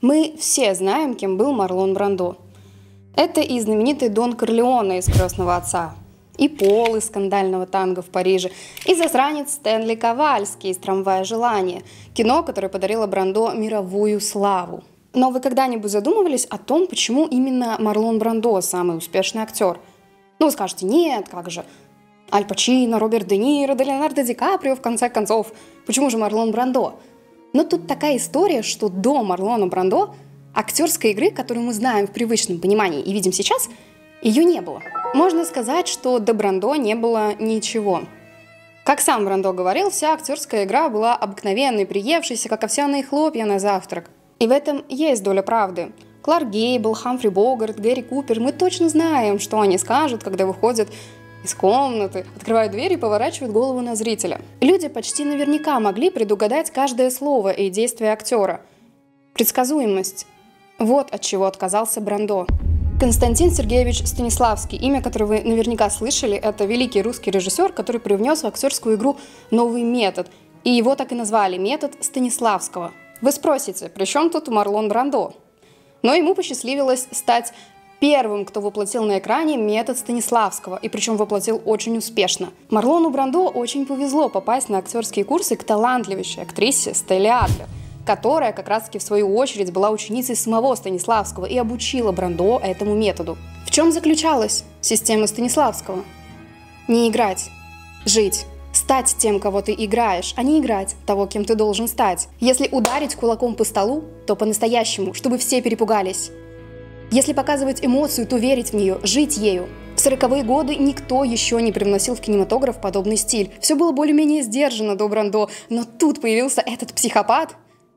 Мы все знаем, кем был Марлон Брандо. Это и знаменитый Дон Корлеоне из «Крестного отца», и Пол из скандального танго в Париже, и засранец Стэнли Ковальский из «Трамвая желания», кино, которое подарило Брандо мировую славу. Но вы когда-нибудь задумывались о том, почему именно Марлон Брандо самый успешный актер? Ну, вы скажете, нет, как же, Аль Пачино, Роберт Де Ниро, да Леонардо Ди Каприо, в конце концов. Почему же Марлон Брандо? Но тут такая история, что до Марлона Брандо актерской игры, которую мы знаем в привычном понимании и видим сейчас, ее не было. Можно сказать, что до Брандо не было ничего. Как сам Брандо говорил, вся актерская игра была обыкновенной, приевшейся, как овсяные хлопья на завтрак. И в этом есть доля правды. Кларк Гейбл, Хамфри Богарт, Гэри Купер, мы точно знаем, что они скажут, когда выходят из комнаты, открывают дверь и поворачивают голову на зрителя. Люди почти наверняка могли предугадать каждое слово и действие актера. Предсказуемость. Вот от чего отказался Брандо. Константин Сергеевич Станиславский, имя которого вы наверняка слышали, это великий русский режиссер, который привнес в актерскую игру новый метод. И его так и назвали – метод Станиславского. Вы спросите, при чем тут Марлон Брандо? Но ему посчастливилось стать первым, кто воплотил на экране метод Станиславского, и причем воплотил очень успешно. Марлону Брандо очень повезло попасть на актерские курсы к талантливейшей актрисе Стелле Адлер, которая как раз-таки в свою очередь была ученицей самого Станиславского и обучила Брандо этому методу. В чем заключалась система Станиславского? Не играть, жить. Стать тем, кого ты играешь, а не играть того, кем ты должен стать. Если ударить кулаком по столу, то по-настоящему, чтобы все перепугались. Если показывать эмоцию, то верить в нее, жить ею. В 40-е годы никто еще не привносил в кинематограф подобный стиль. Все было более-менее сдержано до Брандо, но тут появился этот психопат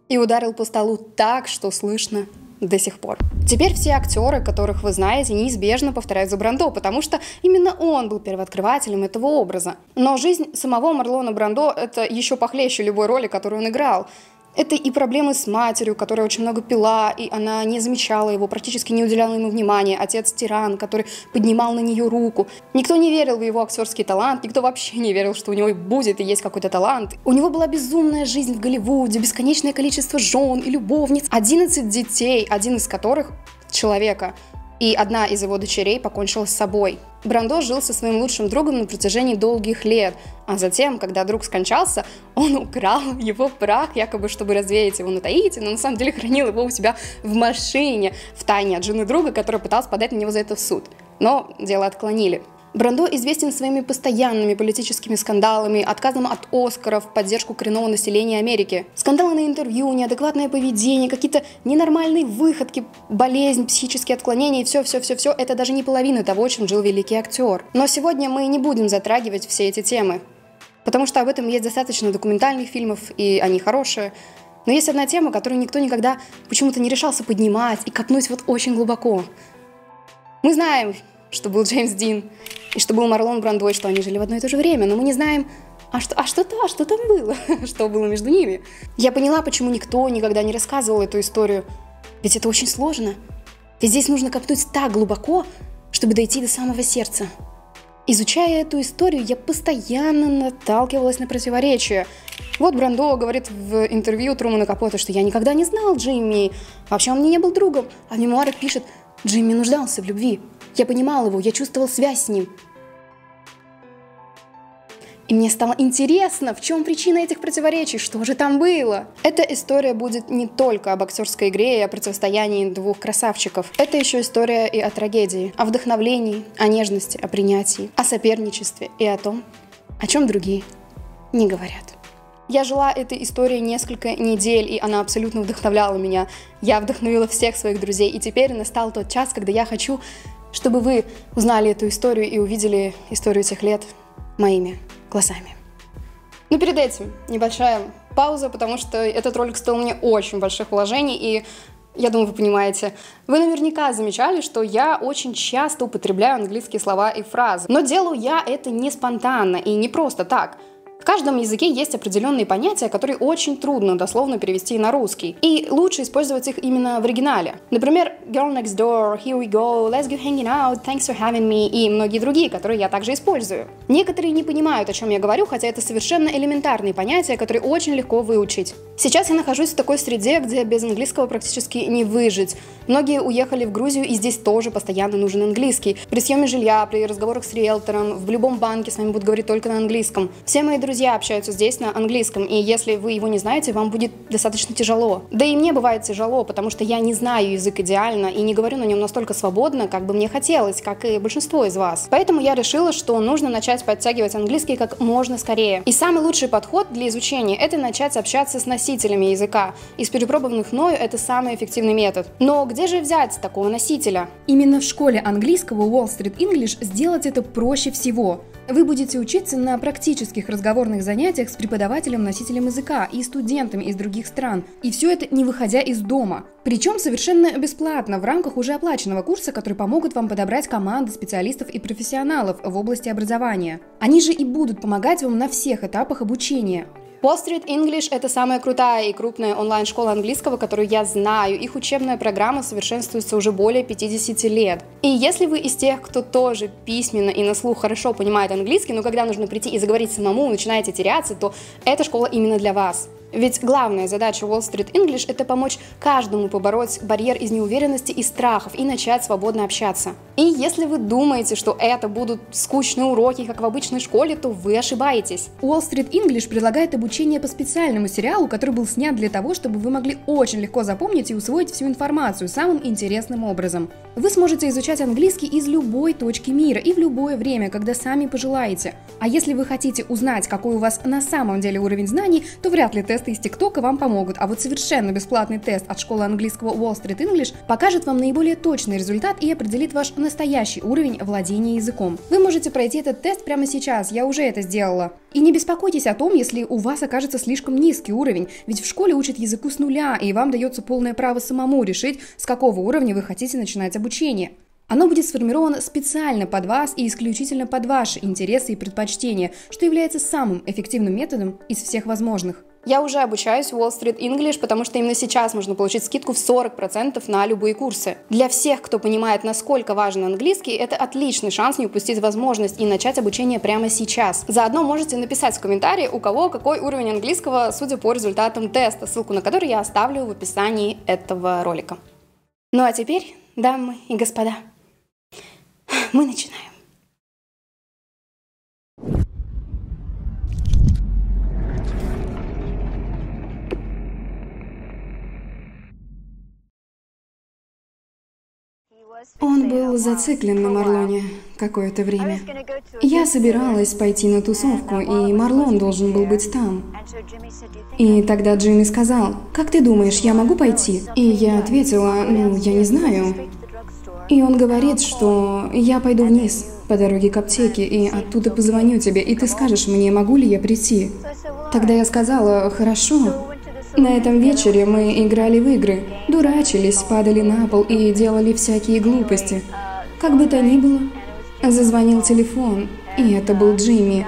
и ударил по столу так, что слышно до сих пор. Теперь все актеры, которых вы знаете, неизбежно повторяют за Брандо, потому что именно он был первооткрывателем этого образа. Но жизнь самого Марлона Брандо – это еще похлеще любой роли, которую он играл. Это и проблемы с матерью, которая очень много пила, и она не замечала его, практически не уделяла ему внимания. Отец-тиран, который поднимал на нее руку. Никто не верил в его актерский талант, никто вообще не верил, что у него будет и есть какой-то талант. У него была безумная жизнь в Голливуде, бесконечное количество жен и любовниц, 11 детей, один из которых человека. И одна из его дочерей покончила с собой. Брандо жил со своим лучшим другом на протяжении долгих лет, а затем, когда друг скончался, он украл его прах, якобы чтобы развеять его на Таити, но на самом деле хранил его у себя в машине, втайне от жены друга, которая пыталась подать на него за это в суд. Но дело отклонили. Брандо известен своими постоянными политическими скандалами, отказом от Оскаров в поддержку коренного населения Америки. Скандалы на интервью, неадекватное поведение, какие-то ненормальные выходки, болезнь, психические отклонения и все – это даже не половина того, чем жил великий актер. Но сегодня мы не будем затрагивать все эти темы, потому что об этом есть достаточно документальных фильмов, и они хорошие. Но есть одна тема, которую никто никогда почему-то не решался поднимать и копнуть вот очень глубоко. Мы знаем, что был Джеймс Дин, и что был Марлон Брандо, и что они жили в одно и то же время, но мы не знаем, что там было, что было между ними. Я поняла, почему никто никогда не рассказывал эту историю, ведь это очень сложно. Ведь здесь нужно копнуть так глубоко, чтобы дойти до самого сердца. Изучая эту историю, я постоянно наталкивалась на противоречия. Вот Брандо говорит в интервью Трумана Капоте, что я никогда не знал Джимми, вообще он мне не был другом, а в мемуарах пишет: Джимми нуждался в любви. Я понимал его, я чувствовал связь с ним. И мне стало интересно, в чем причина этих противоречий, что же там было. Эта история будет не только об актерской игре и о противостоянии двух красавчиков. Это еще история и о трагедии, о вдохновлении, о нежности, о принятии, о соперничестве и о том, о чем другие не говорят. Я жила этой историей несколько недель, и она абсолютно вдохновляла меня. Я вдохновила всех своих друзей, и теперь настал тот час, когда я хочу, чтобы вы узнали эту историю и увидели историю тех лет моими глазами. Но перед этим небольшая пауза, потому что этот ролик стоил мне очень больших вложений, и я думаю, вы понимаете. Вы наверняка замечали, что я очень часто употребляю английские слова и фразы. Но делаю я это не спонтанно и не просто так. В каждом языке есть определенные понятия, которые очень трудно дословно перевести на русский. И лучше использовать их именно в оригинале. Например, girl next door, here we go, let's go hanging out, thanks for having me и многие другие, которые я также использую. Некоторые не понимают, о чем я говорю, хотя это совершенно элементарные понятия, которые очень легко выучить. Сейчас я нахожусь в такой среде, где без английского практически не выжить. Многие уехали в Грузию, и здесь тоже постоянно нужен английский. При съеме жилья, при разговорах с риэлтором, в любом банке с вами будут говорить только на английском. Все мои друзья общаются здесь на английском, и если вы его не знаете, вам будет достаточно тяжело. Да и мне бывает тяжело, потому что я не знаю язык идеально и не говорю на нем настолько свободно, как бы мне хотелось, как и большинство из вас. Поэтому я решила, что нужно начать подтягивать английский как можно скорее. И самый лучший подход для изучения – это начать общаться с носителями языка. Из перепробованных мною это самый эффективный метод. Но где же взять такого носителя? Именно в школе английского Wall Street English сделать это проще всего. Вы будете учиться на практических разговорных занятиях с преподавателем-носителем языка и студентами из других стран. И все это не выходя из дома. Причем совершенно бесплатно в рамках уже оплаченного курса, который помогут вам подобрать команды специалистов и профессионалов в области образования. Они же и будут помогать вам на всех этапах обучения. Wall Street English – это самая крутая и крупная онлайн-школа английского, которую я знаю. Их учебная программа совершенствуется уже более 50 лет. И если вы из тех, кто тоже письменно и на слух хорошо понимает английский, но когда нужно прийти и заговорить самому, начинаете теряться, то эта школа именно для вас. Ведь главная задача Wall Street English – это помочь каждому побороть барьер из неуверенности и страхов и начать свободно общаться. И если вы думаете, что это будут скучные уроки, как в обычной школе, то вы ошибаетесь. Wall Street English предлагает обучение по специальному сериалу, который был снят для того, чтобы вы могли очень легко запомнить и усвоить всю информацию самым интересным образом. Вы сможете изучать английский из любой точки мира и в любое время, когда сами пожелаете. А если вы хотите узнать, какой у вас на самом деле уровень знаний, то вряд ли тесты из ТикТока вам помогут, а вот совершенно бесплатный тест от школы английского Wall Street English покажет вам наиболее точный результат и определит ваш настоящий уровень владения языком. Вы можете пройти этот тест прямо сейчас, я уже это сделала. И не беспокойтесь о том, если у вас окажется слишком низкий уровень, ведь в школе учат языку с нуля, и вам дается полное право самому решить, с какого уровня вы хотите начинать обучение. Оно будет сформировано специально под вас и исключительно под ваши интересы и предпочтения, что является самым эффективным методом из всех возможных. Я уже обучаюсь в Wall Street English, потому что именно сейчас можно получить скидку в 40% на любые курсы. Для всех, кто понимает, насколько важен английский, это отличный шанс не упустить возможность и начать обучение прямо сейчас. Заодно можете написать в комментарии, у кого какой уровень английского, судя по результатам теста, ссылку на который я оставлю в описании этого ролика. Ну а теперь, дамы и господа, мы начинаем. Он был зациклен на Марлоне какое-то время. Я собиралась пойти на тусовку, и Марлон должен был быть там. И тогда Джимми сказал: «Как ты думаешь, я могу пойти?» И я ответила: «Ну, я не знаю». И он говорит, что я пойду вниз по дороге к аптеке, и оттуда позвоню тебе, и ты скажешь мне, могу ли я прийти. Тогда я сказала: «Хорошо». На этом вечере мы играли в игры, дурачились, падали на пол и делали всякие глупости. Как бы то ни было, зазвонил телефон, и это был Джимми.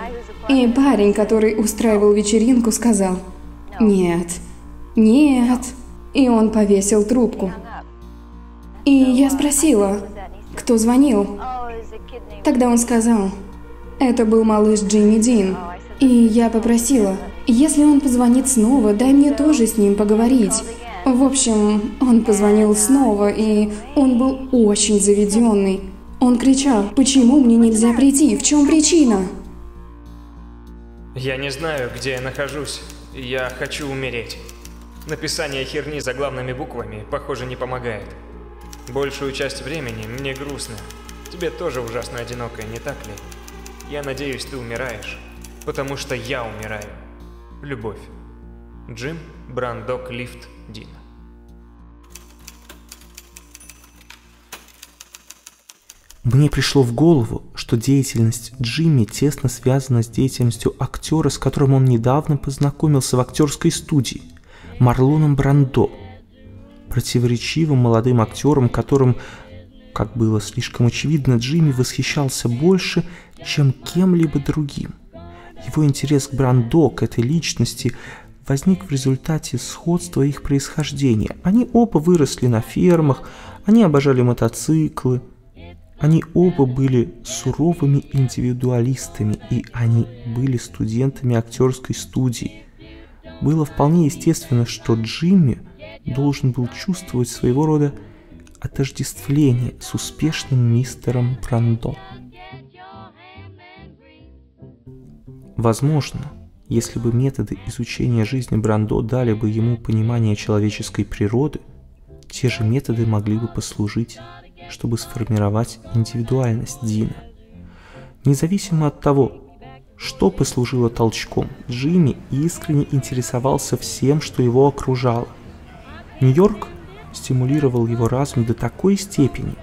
И парень, который устраивал вечеринку, сказал: «Нет, нет». И он повесил трубку. И я спросила, кто звонил. Тогда он сказал: «Это был малыш Джимми Дин». И я попросила: «Если он позвонит снова, дай мне тоже с ним поговорить». В общем, он позвонил снова, и он был очень заведенный. Он кричал: «Почему мне нельзя прийти? В чем причина?» Я не знаю, где я нахожусь. Я хочу умереть. Написание херни заглавными буквами, похоже, не помогает. Большую часть времени мне грустно. Тебе тоже ужасно одиноко, не так ли? Я надеюсь, ты умираешь, потому что я умираю. Любовь. Джим Брандо Клифт Дин. Мне пришло в голову, что деятельность Джимми тесно связана с деятельностью актера, с которым он недавно познакомился в актерской студии, Марлоном Брандо, противоречивым молодым актером, которым, как было слишком очевидно, Джимми восхищался больше, чем кем-либо другим. Его интерес к Брандо, к этой личности, возник в результате сходства их происхождения. Они оба выросли на фермах, они обожали мотоциклы, они оба были суровыми индивидуалистами, и они были студентами актерской студии. Было вполне естественно, что Джимми должен был чувствовать своего рода отождествление с успешным мистером Брандо. Возможно, если бы методы изучения жизни Брандо дали бы ему понимание человеческой природы, те же методы могли бы послужить, чтобы сформировать индивидуальность Дина. Независимо от того, что послужило толчком, Джимми искренне интересовался всем, что его окружало. Нью-Йорк стимулировал его разум до такой степени,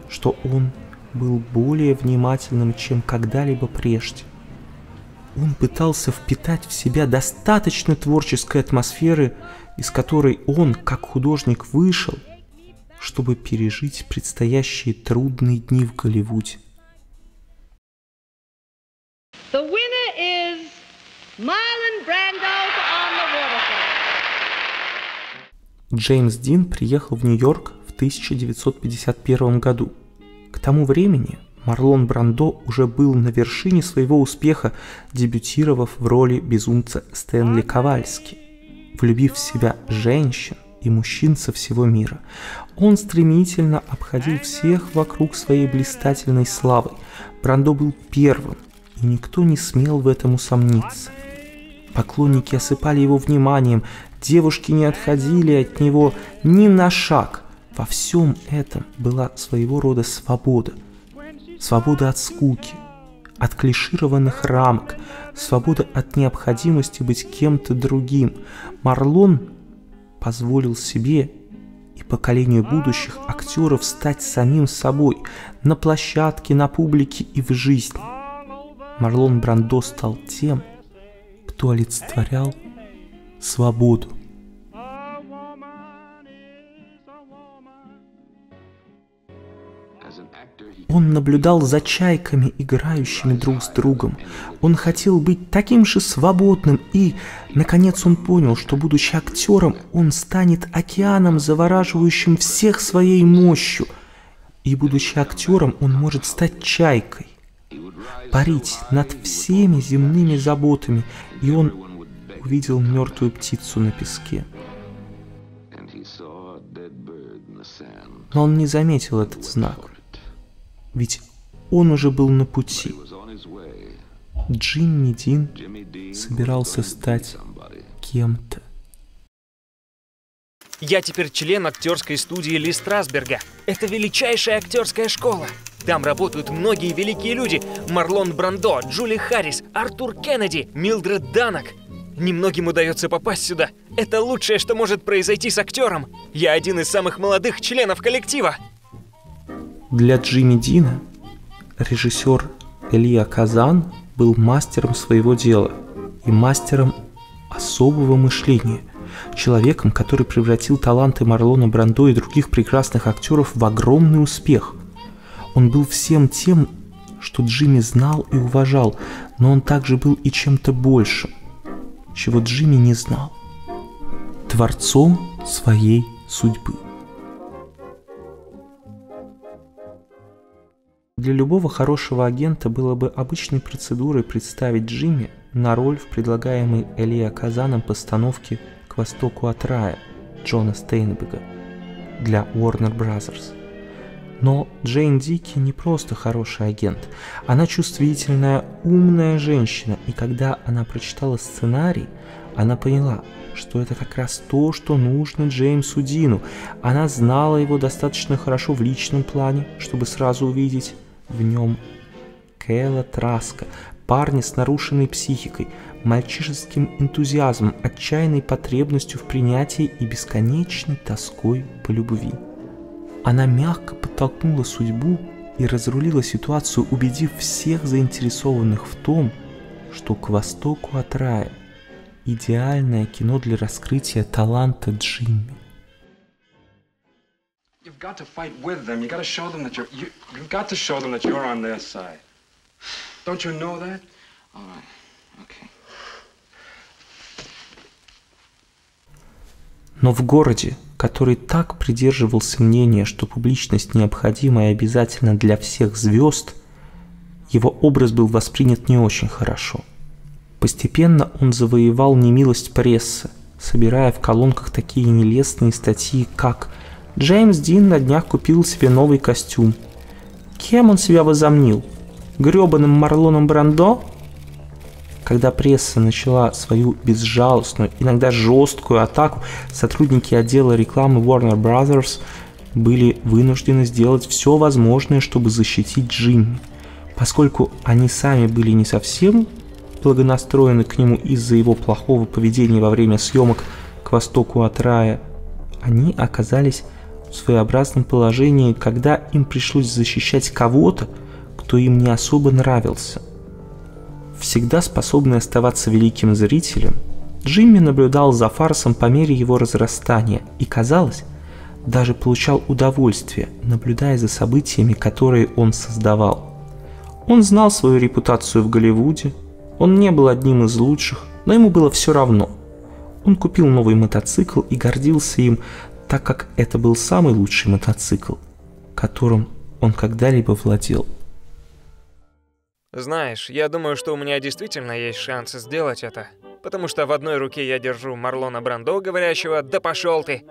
что он был более внимательным, чем когда-либо прежде. Он пытался впитать в себя достаточно творческой атмосферы, из которой он, как художник, вышел, чтобы пережить предстоящие трудные дни в Голливуде. The winner is Marlon Brando on the waterfall. Джеймс Дин приехал в Нью-Йорк в 1951 году. К тому времени Марлон Брандо уже был на вершине своего успеха, дебютировав в роли безумца Стэнли Ковальски. Влюбив в себя женщин и мужчин со всего мира, он стремительно обходил всех вокруг своей блистательной славой. Брандо был первым, и никто не смел в этом усомниться. Поклонники осыпали его вниманием, девушки не отходили от него ни на шаг. Во всем этом была своего рода свобода. Свобода от скуки, от клишированных рамок, свобода от необходимости быть кем-то другим. Марлон позволил себе и поколению будущих актеров стать самим собой на площадке, на публике и в жизни. Марлон Брандо стал тем, кто олицетворял свободу. Он наблюдал за чайками, играющими друг с другом. Он хотел быть таким же свободным, и, наконец, он понял, что, будучи актером, он станет океаном, завораживающим всех своей мощью. И, будучи актером, он может стать чайкой, парить над всеми земными заботами, и он увидел мертвую птицу на песке. Но он не заметил этот знак. Ведь он уже был на пути. Джимми Дин собирался стать кем-то. Я теперь член актерской студии Ли Страсберга. Это величайшая актерская школа. Там работают многие великие люди. Марлон Брандо, Джули Харрис, Артур Кеннеди, Милдред Данок. Немногим удается попасть сюда. Это лучшее, что может произойти с актером. Я один из самых молодых членов коллектива. Для Джимми Дина режиссер Элия Казан был мастером своего дела и мастером особого мышления, человеком, который превратил таланты Марлона Брандо и других прекрасных актеров в огромный успех. Он был всем тем, что Джимми знал и уважал, но он также был и чем-то большим, чего Джимми не знал – творцом своей судьбы. Для любого хорошего агента было бы обычной процедурой представить Джимми на роль в предлагаемой Элия Казаном постановке «К востоку от рая» Джона Стейнбека для Warner Brothers. Но Джейн Дики не просто хороший агент, она чувствительная, умная женщина, и когда она прочитала сценарий, она поняла, что это как раз то, что нужно Джеймсу Дину. Она знала его достаточно хорошо в личном плане, чтобы сразу увидеть в нем Кэла Траска, парня с нарушенной психикой, мальчишеским энтузиазмом, отчаянной потребностью в принятии и бесконечной тоской по любви. Она мягко подтолкнула судьбу и разрулила ситуацию, убедив всех заинтересованных в том, что «К востоку от рая» – идеальное кино для раскрытия таланта Джимми. You've got to fight with them. You got to show them that you've got to show them that you're on their side. Don't you know that? All right. Okay. Но в городе, который так придерживался мнения, что публичность необходима и обязательна для всех звезд, его образ был воспринят не очень хорошо. Постепенно он завоевал немилость прессы, собирая в колонках такие нелестные статьи, как «Джеймс Дин на днях купил себе новый костюм». Кем он себя возомнил? Грёбаным Марлоном Брандо? Когда пресса начала свою безжалостную, иногда жесткую атаку, сотрудники отдела рекламы Warner Brothers были вынуждены сделать все возможное, чтобы защитить Джимми. Поскольку они сами были не совсем благонастроены к нему из-за его плохого поведения во время съемок «К востоку от рая», они оказались в своеобразном положении, когда им пришлось защищать кого-то, кто им не особо нравился. Всегда способный оставаться великим зрителем, Джимми наблюдал за фарсом по мере его разрастания и, казалось, даже получал удовольствие, наблюдая за событиями, которые он создавал. Он знал свою репутацию в Голливуде, он не был одним из лучших, но ему было все равно. Он купил новый мотоцикл и гордился им, так как это был самый лучший мотоцикл, которым он когда-либо владел. Знаешь, я думаю, что у меня действительно есть шанс сделать это. Потому что в одной руке я держу Марлона Брандо, говорящего «Да пошел ты!»,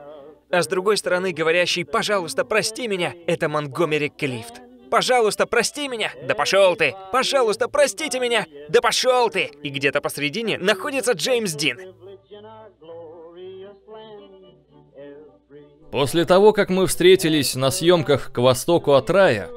а с другой стороны говорящий «Пожалуйста, прости меня!» — это Монтгомери Клифт. «Пожалуйста, прости меня! Да пошел ты! Пожалуйста, простите меня! Да пошел ты!» И где-то посредине находится Джеймс Дин. После того, как мы встретились на съемках «К востоку от рая»,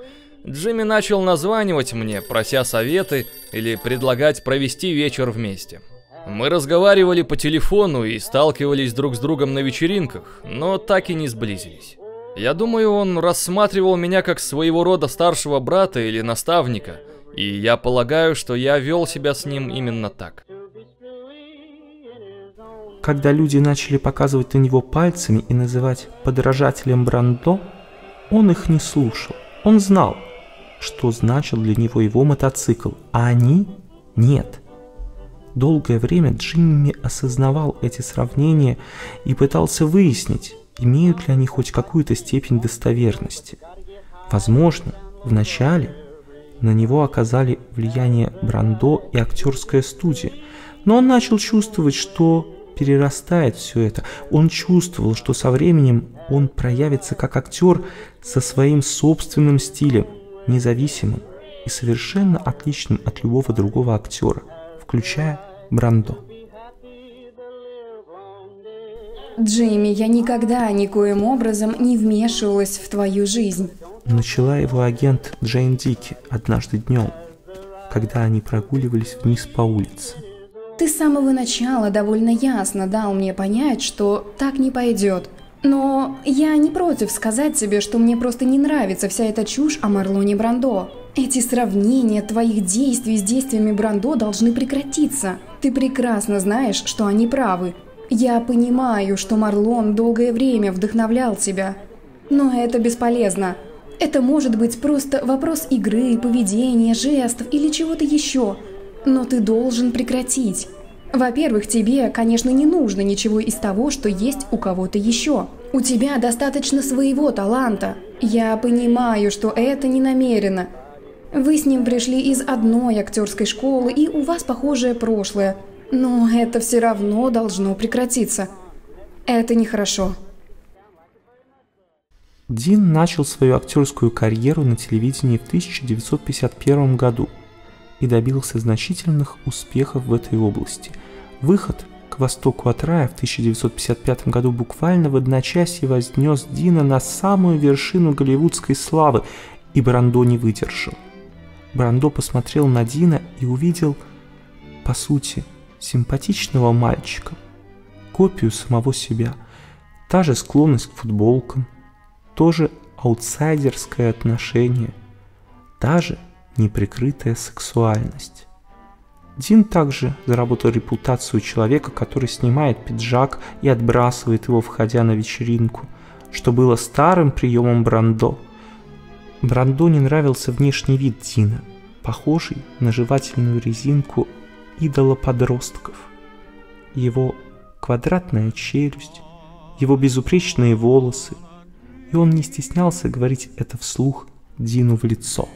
Джимми начал названивать мне, прося советы или предлагать провести вечер вместе. Мы разговаривали по телефону и сталкивались друг с другом на вечеринках, но так и не сблизились. Я думаю, он рассматривал меня как своего рода старшего брата или наставника, и я полагаю, что я вел себя с ним именно так. Когда люди начали показывать на него пальцами и называть подражателем Брандо, он их не слушал. Он знал, что значил для него его мотоцикл, а они – нет. Долгое время Джимми осознавал эти сравнения и пытался выяснить, имеют ли они хоть какую-то степень достоверности. Возможно, вначале на него оказали влияние Брандо и актерская студия, но он начал чувствовать, что перерастает все это. Он чувствовал, что со временем он проявится как актер со своим собственным стилем, независимым и совершенно отличным от любого другого актера, включая Брандо. Джимми, я никогда никоим образом не вмешивалась в твою жизнь. Начала его агент Джейн Дики однажды днем, когда они прогуливались вниз по улице. Ты с самого начала довольно ясно дал мне понять, что так не пойдет. Но я не против сказать тебе, что мне просто не нравится вся эта чушь о Марлоне Брандо. Эти сравнения твоих действий с действиями Брандо должны прекратиться. Ты прекрасно знаешь, что они правы. Я понимаю, что Марлон долгое время вдохновлял тебя. Но это бесполезно. Это может быть просто вопрос игры, поведения, жестов или чего-то еще. Но ты должен прекратить. Во-первых, тебе, конечно, не нужно ничего из того, что есть у кого-то еще. У тебя достаточно своего таланта. Я понимаю, что это не намеренно. Вы с ним пришли из одной актерской школы, и у вас похожее прошлое. Но это все равно должно прекратиться. Это нехорошо. Дин начал свою актерскую карьеру на телевидении в 1951 году и добился значительных успехов в этой области. Выход «К востоку от рая» в 1955 году буквально в одночасье вознес Дина на самую вершину голливудской славы, и Брандо не выдержал. Брандо посмотрел на Дина и увидел, по сути, симпатичного мальчика, копию самого себя, та же склонность к футболкам, тоже аутсайдерское отношение, та же неприкрытая сексуальность. Дин также заработал репутацию человека, который снимает пиджак и отбрасывает его, входя на вечеринку, что было старым приемом Брандо. Брандо не нравился внешний вид Дина, похожий на жевательную резинку идола подростков. Его квадратная челюсть, его безупречные волосы, и он не стеснялся говорить это вслух Дину в лицо.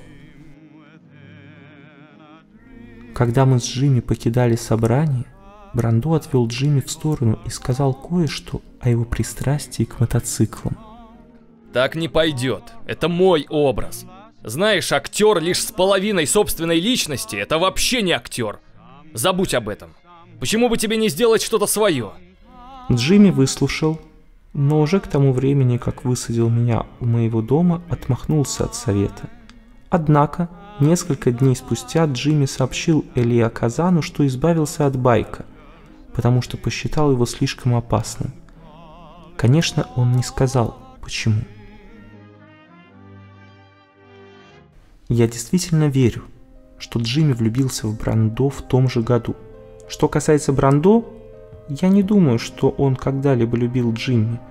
Когда мы с Джимми покидали собрание, Брандо отвел Джимми в сторону и сказал кое-что о его пристрастии к мотоциклам. Так не пойдет. Это мой образ. Знаешь, актер лишь с половиной собственной личности — это вообще не актер. Забудь об этом. Почему бы тебе не сделать что-то свое? Джимми выслушал, но уже к тому времени, как высадил меня у моего дома, отмахнулся от совета. Однако, несколько дней спустя Джимми сообщил Элиа Казану, что избавился от байка, потому что посчитал его слишком опасным. Конечно, он не сказал, почему. Я действительно верю, что Джимми влюбился в Брандо в том же году. Что касается Брандо, я не думаю, что он когда-либо любил Джимми.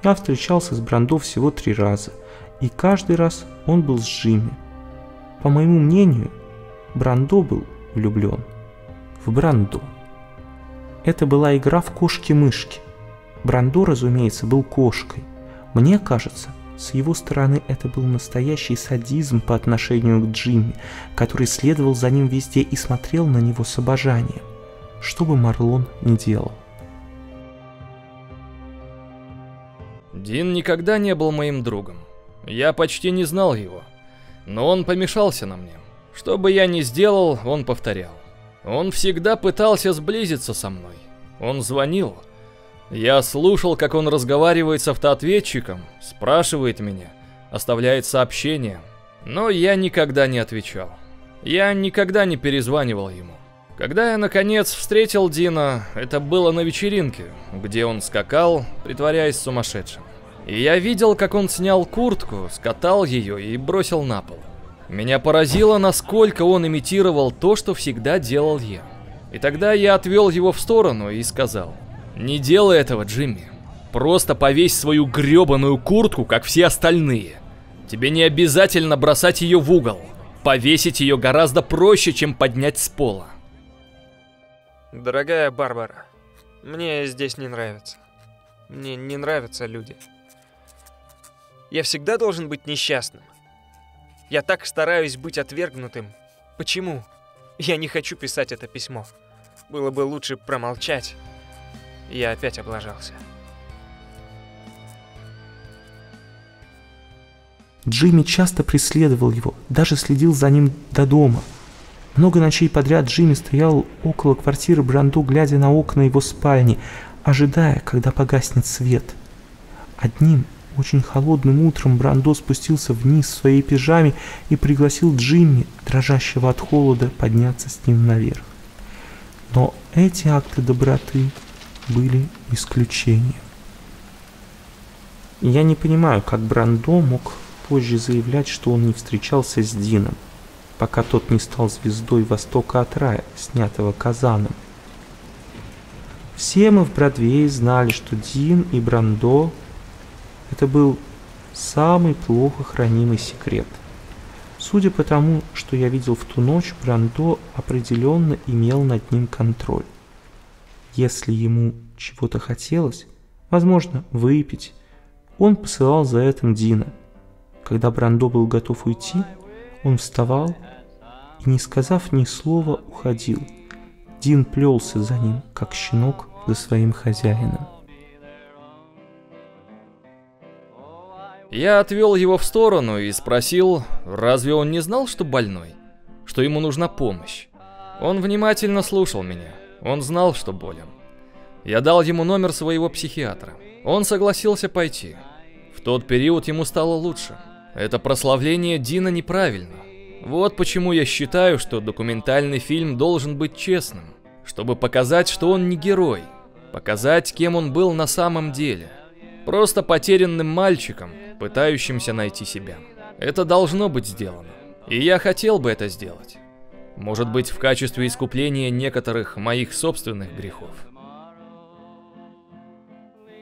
Я встречался с Брандо всего 3 раза, и каждый раз он был с Джимми. По моему мнению, Брандо был влюблен в Брандо. Это была игра в кошки-мышки. Брандо, разумеется, был кошкой. Мне кажется, с его стороны это был настоящий садизм по отношению к Джимми, который следовал за ним везде и смотрел на него с обожанием, что бы Марлон ни делал. Дин никогда не был моим другом. Я почти не знал его. Но он помешался на мне. Что бы я ни сделал, он повторял. Он всегда пытался сблизиться со мной. Он звонил. Я слушал, как он разговаривает с автоответчиком, спрашивает меня, оставляет сообщения. Но я никогда не отвечал. Я никогда не перезванивал ему. Когда я наконец встретил Дина, это было на вечеринке, где он скакал, притворяясь сумасшедшим. И я видел, как он снял куртку, скатал ее и бросил на пол. Меня поразило, насколько он имитировал то, что всегда делал я. И тогда я отвел его в сторону и сказал: «Не делай этого, Джимми. Просто повесь свою гребаную куртку, как все остальные. Тебе не обязательно бросать ее в угол. Повесить ее гораздо проще, чем поднять с пола». Дорогая Барбара, мне здесь не нравится. Мне не нравятся люди. Я всегда должен быть несчастным. Я так стараюсь быть отвергнутым. Почему? Я не хочу писать это письмо. Было бы лучше промолчать. Я опять облажался. Джимми часто преследовал его, даже следил за ним до дома. Много ночей подряд Джимми стоял около квартиры Брандо, глядя на окна его спальни, ожидая, когда погаснет свет. Одним очень холодным утром Брандо спустился вниз в своей пижаме и пригласил Джимми, дрожащего от холода, подняться с ним наверх. Но эти акты доброты были исключением. Я не понимаю, как Брандо мог позже заявлять, что он не встречался с Дином, пока тот не стал звездой «Востока от рая», снятого Казаном. Все мы в Бродвее знали, что Дин и Брандо — это был самый плохо хранимый секрет. Судя по тому, что я видел в ту ночь, Брандо определенно имел над ним контроль. Если ему чего-то хотелось, возможно, выпить, он посылал за этим Дина. Когда Брандо был готов уйти, он вставал и, не сказав ни слова, уходил. Дин плелся за ним, как щенок за своим хозяином. Я отвел его в сторону и спросил, разве он не знал, что больной, что ему нужна помощь. Он внимательно слушал меня, он знал, что болен. Я дал ему номер своего психиатра. Он согласился пойти. В тот период ему стало лучше. Это прославление Дина неправильно. Вот почему я считаю, что документальный фильм должен быть честным, чтобы показать, что он не герой, показать, кем он был на самом деле. Просто потерянным мальчиком, пытающимся найти себя. Это должно быть сделано. И я хотел бы это сделать. Может быть, в качестве искупления некоторых моих собственных грехов.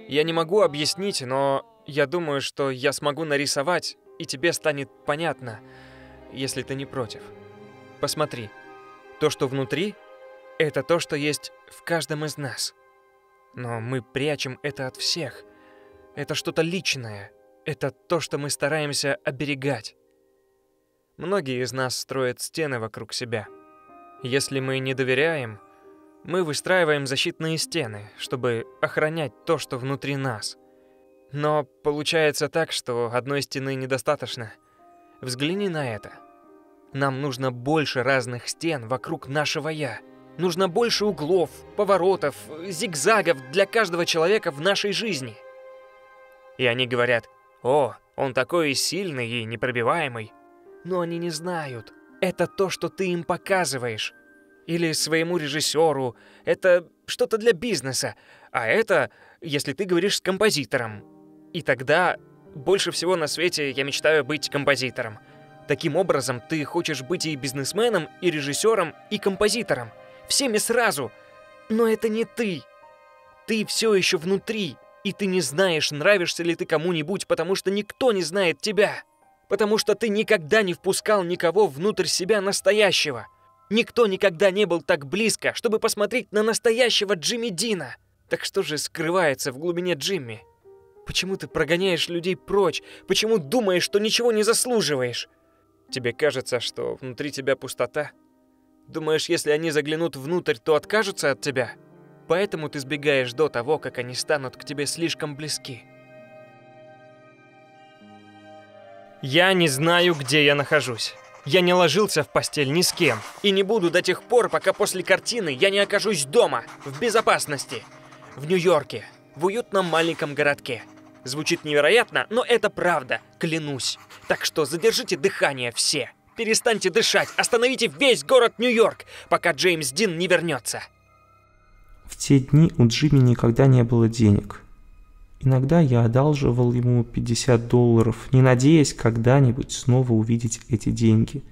Я не могу объяснить, но я думаю, что я смогу нарисовать, и тебе станет понятно, если ты не против. Посмотри. То, что внутри, это то, что есть в каждом из нас. Но мы прячем это от всех. Это что-то личное. Это то, что мы стараемся оберегать. Многие из нас строят стены вокруг себя. Если мы не доверяем, мы выстраиваем защитные стены, чтобы охранять то, что внутри нас. Но получается так, что одной стены недостаточно. Взгляни на это. Нам нужно больше разных стен вокруг нашего «я». Нужно больше углов, поворотов, зигзагов для каждого человека в нашей жизни. И они говорят: «О, он такой сильный и непробиваемый». Но они не знают. Это то, что ты им показываешь. Или своему режиссеру. Это что-то для бизнеса. А это, если ты говоришь с композитором. И тогда больше всего на свете я мечтаю быть композитором. Таким образом, ты хочешь быть и бизнесменом, и режиссером, и композитором. Всеми сразу. Но это не ты. Ты все еще внутри. И ты не знаешь, нравишься ли ты кому-нибудь, потому что никто не знает тебя. Потому что ты никогда не впускал никого внутрь себя настоящего. Никто никогда не был так близко, чтобы посмотреть на настоящего Джимми Дина. Так что же скрывается в глубине Джимми? Почему ты прогоняешь людей прочь? Почему думаешь, что ничего не заслуживаешь? Тебе кажется, что внутри тебя пустота? Думаешь, если они заглянут внутрь, то откажутся от тебя? Поэтому ты сбегаешь до того, как они станут к тебе слишком близки. Я не знаю, где я нахожусь. Я не ложился в постель ни с кем. И не буду до тех пор, пока после картины я не окажусь дома, в безопасности. В Нью-Йорке, в уютном маленьком городке. Звучит невероятно, но это правда, клянусь. Так что задержите дыхание все. Перестаньте дышать, остановите весь город Нью-Йорк, пока Джеймс Дин не вернется. В те дни у Джимми никогда не было денег. Иногда я одалживал ему $50, не надеясь когда-нибудь снова увидеть эти деньги.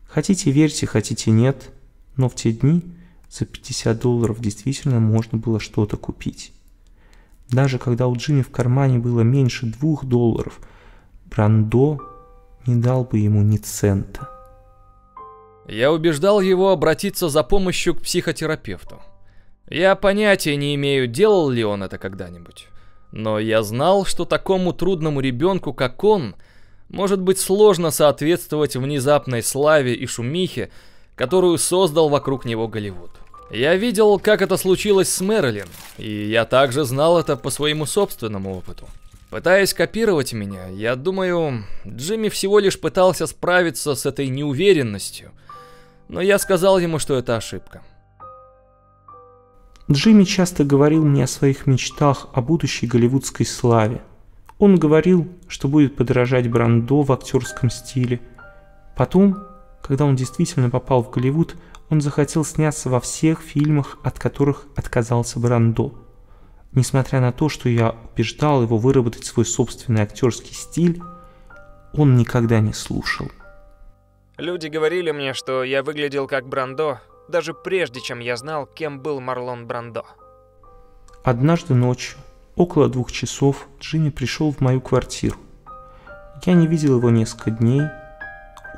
Хотите верьте, хотите нет, но в те дни за $50 действительно можно было что-то купить. Даже когда у Джимми в кармане было меньше $2, Брандо не дал бы ему ни цента. Я убеждал его обратиться за помощью к психотерапевту. Я понятия не имею, делал ли он это когда-нибудь. Но я знал, что такому трудному ребенку, как он, может быть сложно соответствовать внезапной славе и шумихе, которую создал вокруг него Голливуд. Я видел, как это случилось с Мэрилин, и я также знал это по своему собственному опыту. Пытаясь копировать меня, я думаю, Джимми всего лишь пытался справиться с этой неуверенностью, но я сказал ему, что это ошибка. Джимми часто говорил мне о своих мечтах о будущей голливудской славе. Он говорил, что будет подражать Брандо в актерском стиле. Потом, когда он действительно попал в Голливуд, он захотел сняться во всех фильмах, от которых отказался Брандо. Несмотря на то, что я убеждал его выработать свой собственный актерский стиль, он никогда не слушал. Люди говорили мне, что я выглядел как Брандо, даже прежде, чем я знал, кем был Марлон Брандо. Однажды ночью, около 2 часов, Джимми пришел в мою квартиру. Я не видел его несколько дней.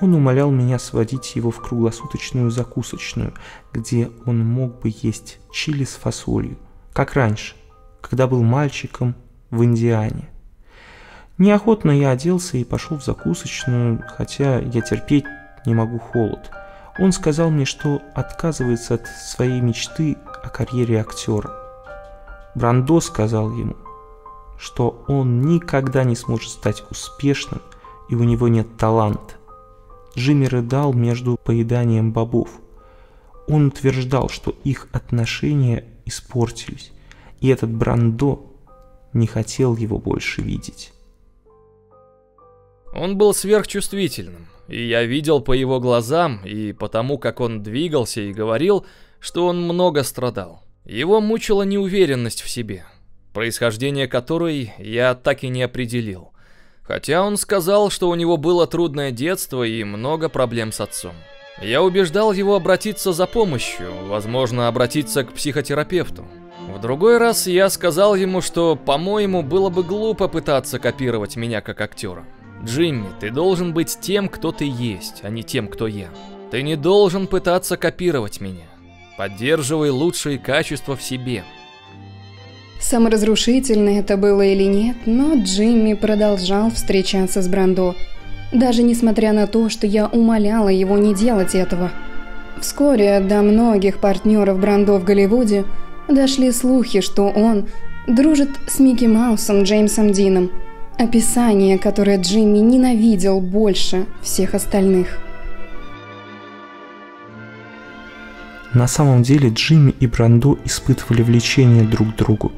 Он умолял меня сводить его в круглосуточную закусочную, где он мог бы есть чили с фасолью, как раньше, когда был мальчиком в Индиане. Неохотно я оделся и пошел в закусочную, хотя я терпеть не могу холод. Он сказал мне, что отказывается от своей мечты о карьере актера. Брандо сказал ему, что он никогда не сможет стать успешным, и у него нет таланта. Джимми рыдал между поеданием бобов. Он утверждал, что их отношения испортились, и этот Брандо не хотел его больше видеть. Он был сверхчувствительным, и я видел по его глазам и по тому, как он двигался и говорил, что он много страдал. Его мучила неуверенность в себе, происхождение которой я так и не определил. Хотя он сказал, что у него было трудное детство и много проблем с отцом. Я убеждал его обратиться за помощью, возможно, обратиться к психотерапевту. В другой раз я сказал ему, что, по-моему, было бы глупо пытаться копировать меня как актера. Джимми, ты должен быть тем, кто ты есть, а не тем, кто я. Ты не должен пытаться копировать меня. Поддерживай лучшие качества в себе. Саморазрушительно это было или нет, но Джимми продолжал встречаться с Брандо, даже несмотря на то, что я умоляла его не делать этого. Вскоре до многих партнеров Брандо в Голливуде дошли слухи, что он дружит с Микки Маусом Джеймсом Дином, описание, которое Джимми ненавидел больше всех остальных. На самом деле Джимми и Брандо испытывали влечение друг к другу,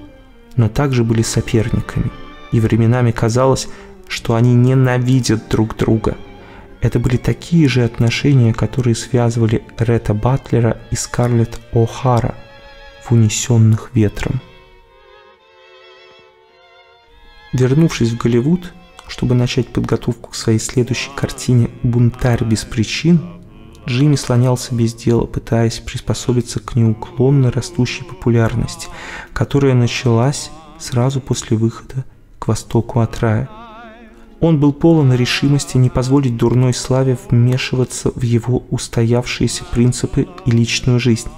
но также были соперниками, и временами казалось, что они ненавидят друг друга. Это были такие же отношения, которые связывали Ретта Батлера и Скарлетт О'Хара в «Унесенных ветром». Вернувшись в Голливуд, чтобы начать подготовку к своей следующей картине «Бунтарь без причин», Джимми слонялся без дела, пытаясь приспособиться к неуклонно растущей популярности, которая началась сразу после выхода «К востоку от рая». Он был полон решимости не позволить дурной славе вмешиваться в его устоявшиеся принципы и личную жизнь.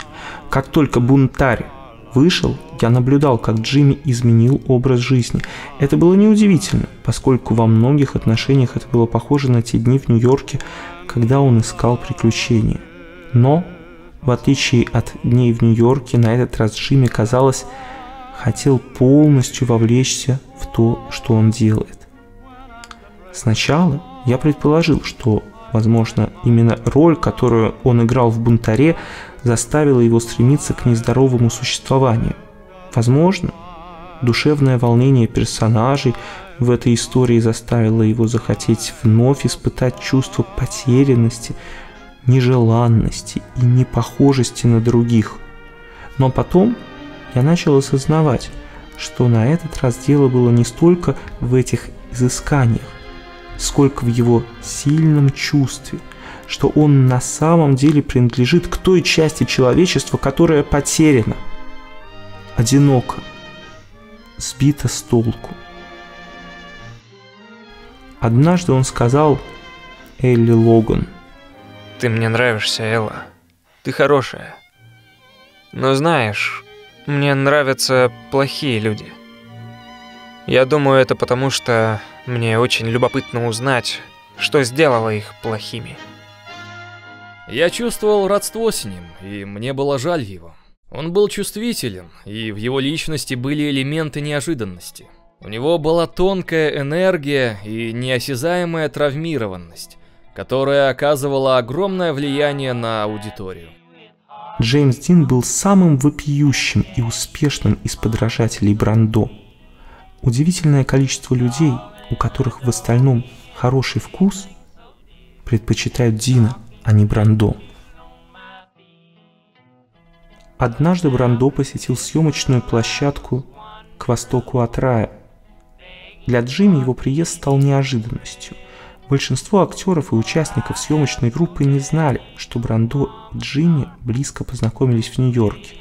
Как только «Бунтарь» вышел, я наблюдал, как Джимми изменил образ жизни. Это было неудивительно, поскольку во многих отношениях это было похоже на те дни в Нью-Йорке, когда он искал приключения. Но, в отличие от дней в Нью-Йорке, на этот раз Джимми, казалось, хотел полностью вовлечься в то, что он делает. Сначала я предположил, что, возможно, именно роль, которую он играл в «Бунтаре», заставила его стремиться к нездоровому существованию. Возможно, душевное волнение персонажей в этой истории заставило его захотеть вновь испытать чувство потерянности, нежеланности и непохожести на других. Но потом я начал осознавать, что на этот раз дело было не столько в этих изысканиях, сколько в его сильном чувстве, что он на самом деле принадлежит к той части человечества, которая потеряна, одинока, сбита с толку. Однажды он сказал Элли Логан: «Ты мне нравишься, Элла. Ты хорошая. Но знаешь, мне нравятся плохие люди. Я думаю, это потому, что мне очень любопытно узнать, что сделало их плохими». Я чувствовал родство с ним, и мне было жаль его. Он был чувствителен, и в его личности были элементы неожиданности. У него была тонкая энергия и неосязаемая травмированность, которая оказывала огромное влияние на аудиторию. Джеймс Дин был самым вопиющим и успешным из подражателей Брандо. Удивительное количество людей, у которых в остальном хороший вкус, предпочитают Дина, а не Брандо. Однажды Брандо посетил съемочную площадку «К востоку от рая». Для Джимми его приезд стал неожиданностью. Большинство актеров и участников съемочной группы не знали, что Брандо и Джимми близко познакомились в Нью-Йорке,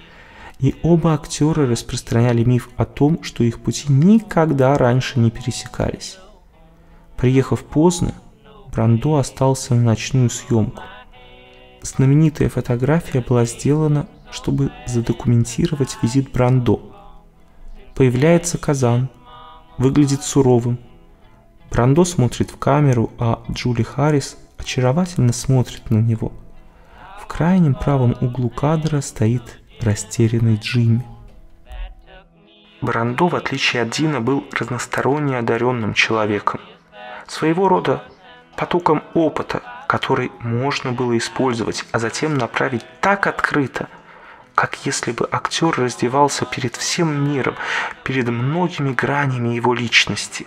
и оба актера распространяли миф о том, что их пути никогда раньше не пересекались. Приехав поздно, Брандо остался на ночную съемку. Знаменитая фотография была сделана, чтобы задокументировать визит Брандо. Появляется Казан, выглядит суровым. Брандо смотрит в камеру, а Джули Харрис очаровательно смотрит на него. В крайнем правом углу кадра стоит растерянный Джимми. Брандо, в отличие от Дина, был разносторонне одаренным человеком. Своего рода потоком опыта, который можно было использовать, а затем направить так открыто, как если бы актер раздевался перед всем миром, перед многими гранями его личности.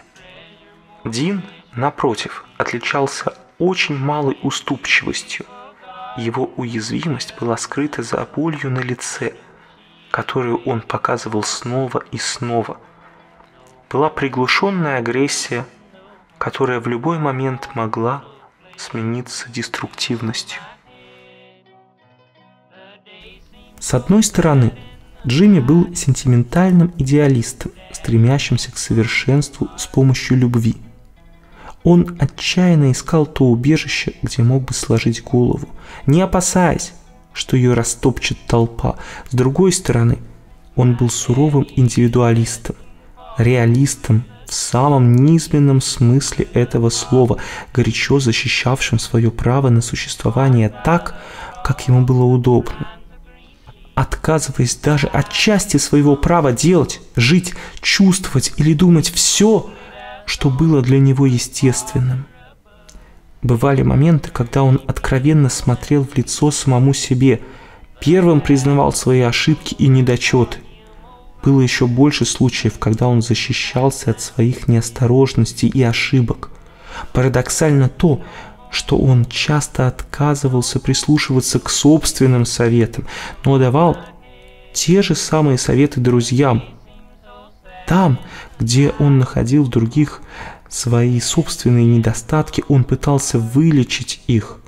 Дин, напротив, отличался очень малой уступчивостью. Его уязвимость была скрыта за болью на лице, которую он показывал снова и снова. Была приглушенная агрессия, которая в любой момент могла смениться деструктивностью. С одной стороны, Джимми был сентиментальным идеалистом, стремящимся к совершенству с помощью любви. Он отчаянно искал то убежище, где мог бы сложить голову, не опасаясь, что ее растопчет толпа. С другой стороны, он был суровым индивидуалистом, реалистом в самом низменном смысле этого слова, горячо защищавшим свое право на существование так, как ему было удобно, отказываясь даже от части своего права делать, жить, чувствовать или думать все, что было для него естественным. Бывали моменты, когда он откровенно смотрел в лицо самому себе, первым признавал свои ошибки и недочеты. Было еще больше случаев, когда он защищался от своих неосторожностей и ошибок. Парадоксально то, что он часто отказывался прислушиваться к собственным советам, но давал те же самые советы друзьям. Там, где он находил в других свои собственные недостатки, он пытался вылечить их.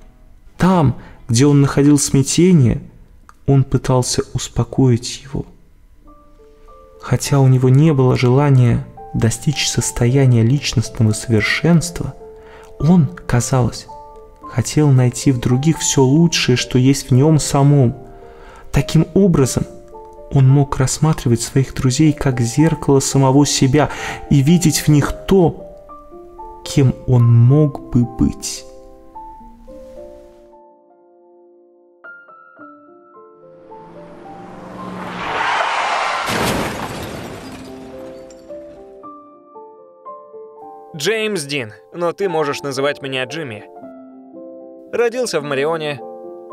Там, где он находил смятение, он пытался успокоить его. Хотя у него не было желания достичь состояния личностного совершенства, он, казалось, хотел найти в других все лучшее, что есть в нем самом. Таким образом, он мог рассматривать своих друзей как зеркало самого себя и видеть в них то, кем он мог бы быть. Джеймс Дин, но ты можешь называть меня Джимми. Родился в Марионе,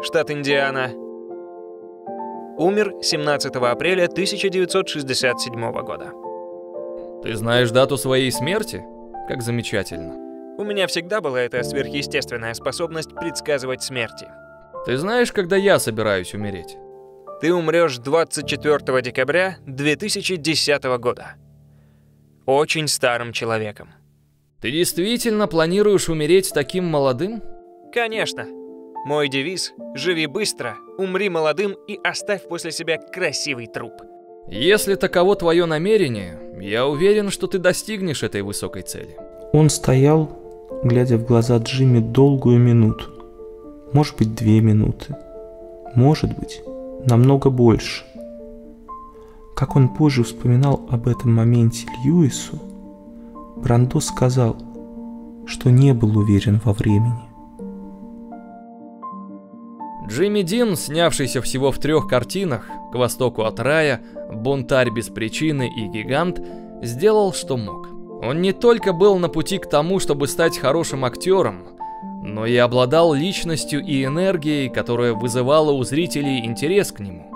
штат Индиана. Умер 17 апреля 1967 года. Ты знаешь дату своей смерти? Как замечательно. У меня всегда была эта сверхъестественная способность предсказывать смерти. Ты знаешь, когда я собираюсь умереть? Ты умрешь 24 декабря 2010 года. Очень старым человеком. Ты действительно планируешь умереть таким молодым? Конечно. Мой девиз – живи быстро, умри молодым и оставь после себя красивый труп. Если таково твое намерение, я уверен, что ты достигнешь этой высокой цели. Он стоял, глядя в глаза Джимми долгую минуту. Может быть, 2 минуты. Может быть, намного больше. Как он позже вспоминал об этом моменте Льюису, Брандо сказал, что не был уверен во времени. Джимми Дин, снявшийся всего в 3 картинах «К востоку от рая», «Бунтарь без причины» и «Гигант», сделал, что мог. Он не только был на пути к тому, чтобы стать хорошим актером, но и обладал личностью и энергией, которая вызывала у зрителей интерес к нему,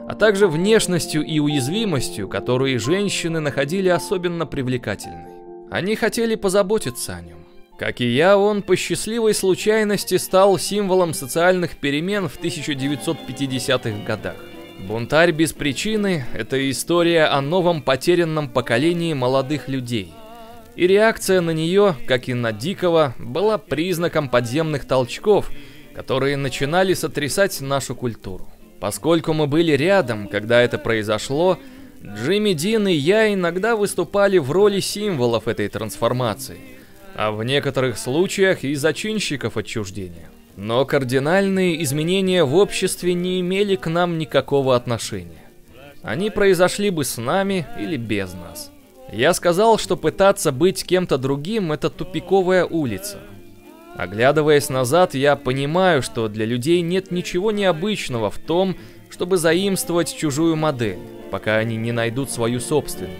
а также внешностью и уязвимостью, которые женщины находили особенно привлекательной. Они хотели позаботиться о нем. Как и я, он по счастливой случайности стал символом социальных перемен в 1950-х годах. «Бунтарь без причины» — это история о новом потерянном поколении молодых людей. И реакция на нее, как и на Дикого, была признаком подземных толчков, которые начинали сотрясать нашу культуру. Поскольку мы были рядом, когда это произошло, Джимми Дин и я иногда выступали в роли символов этой трансформации, а в некоторых случаях и зачинщиков отчуждения. Но кардинальные изменения в обществе не имели к нам никакого отношения. Они произошли бы с нами или без нас. Я сказал, что пытаться быть кем-то другим – это тупиковая улица. Оглядываясь назад, я понимаю, что для людей нет ничего необычного в том, чтобы заимствовать чужую модель, пока они не найдут свою собственную.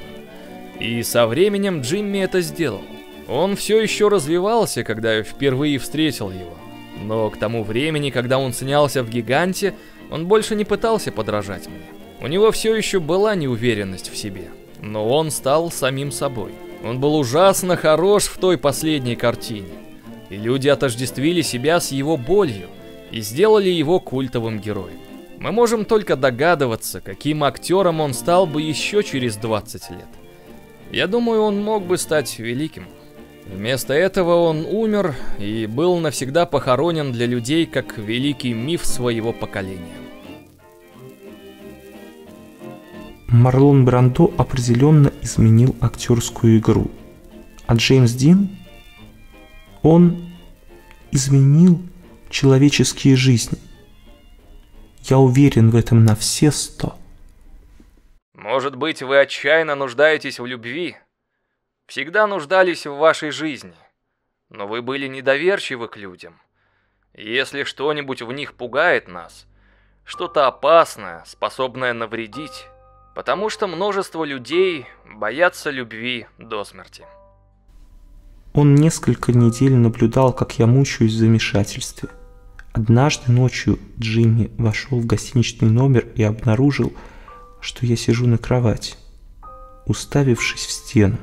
И со временем Джимми это сделал. Он все еще развивался, когда я впервые встретил его. Но к тому времени, когда он снялся в «Гиганте», он больше не пытался подражать мне. У него все еще была неуверенность в себе, но он стал самим собой. Он был ужасно хорош в той последней картине, и люди отождествили себя с его болью и сделали его культовым героем. Мы можем только догадываться, каким актером он стал бы еще через 20 лет. Я думаю, он мог бы стать великим. Вместо этого он умер и был навсегда похоронен для людей как великий миф своего поколения. Марлон Брандо определенно изменил актерскую игру. А Джеймс Дин? Он изменил человеческие жизни. Я уверен в этом на все 100. Может быть, вы отчаянно нуждаетесь в любви? Всегда нуждались в вашей жизни. Но вы были недоверчивы к людям. Если что-нибудь в них пугает нас, что-то опасное, способное навредить, потому что множество людей боятся любви до смерти. Он несколько недель наблюдал, как я мучаюсь в замешательстве. Однажды ночью Джимми вошел в гостиничный номер и обнаружил, что я сижу на кровати, уставившись в стену.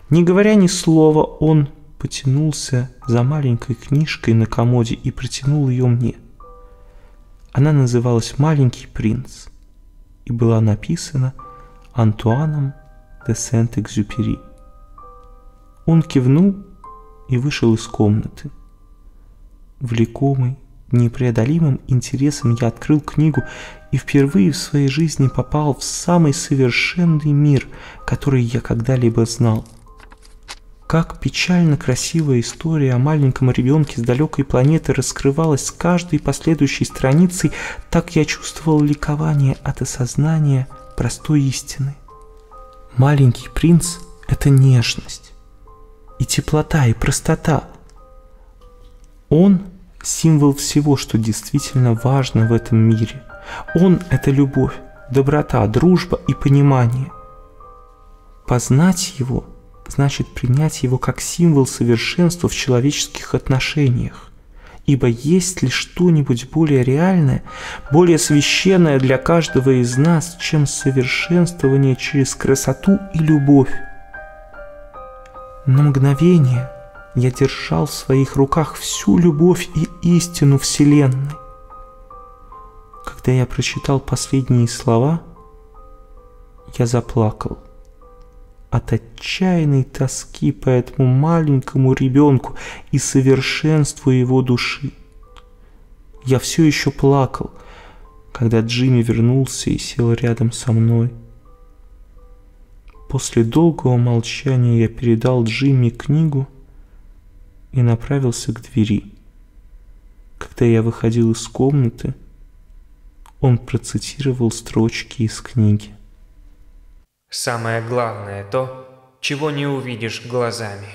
Не говоря ни слова, он потянулся за маленькой книжкой на комоде и протянул ее мне. Она называлась «Маленький принц» и была написана Антуаном де Сент-Экзюпери. Он кивнул и вышел из комнаты. Влекомый непреодолимым интересом я открыл книгу и впервые в своей жизни попал в самый совершенный мир, который я когда-либо знал. Как печально красивая история о маленьком ребенке с далекой планеты раскрывалась с каждой последующей страницей, так я чувствовал ликование от осознания простой истины. Маленький принц — это нежность, и теплота, и простота. Он — символ всего, что действительно важно в этом мире. Он — это любовь, доброта, дружба и понимание. Познать его — значит принять его как символ совершенства в человеческих отношениях. Ибо есть ли что-нибудь более реальное, более священное для каждого из нас, чем совершенствование через красоту и любовь? На мгновение я держал в своих руках всю любовь и истину Вселенной. Когда я прочитал последние слова, я заплакал от отчаянной тоски по этому маленькому ребенку и совершенству его души. Я все еще плакал, когда Джимми вернулся и сел рядом со мной. После долгого молчания я передал Джимми книгу и направился к двери. Когда я выходил из комнаты, он процитировал строчки из книги. Самое главное то, чего не увидишь глазами.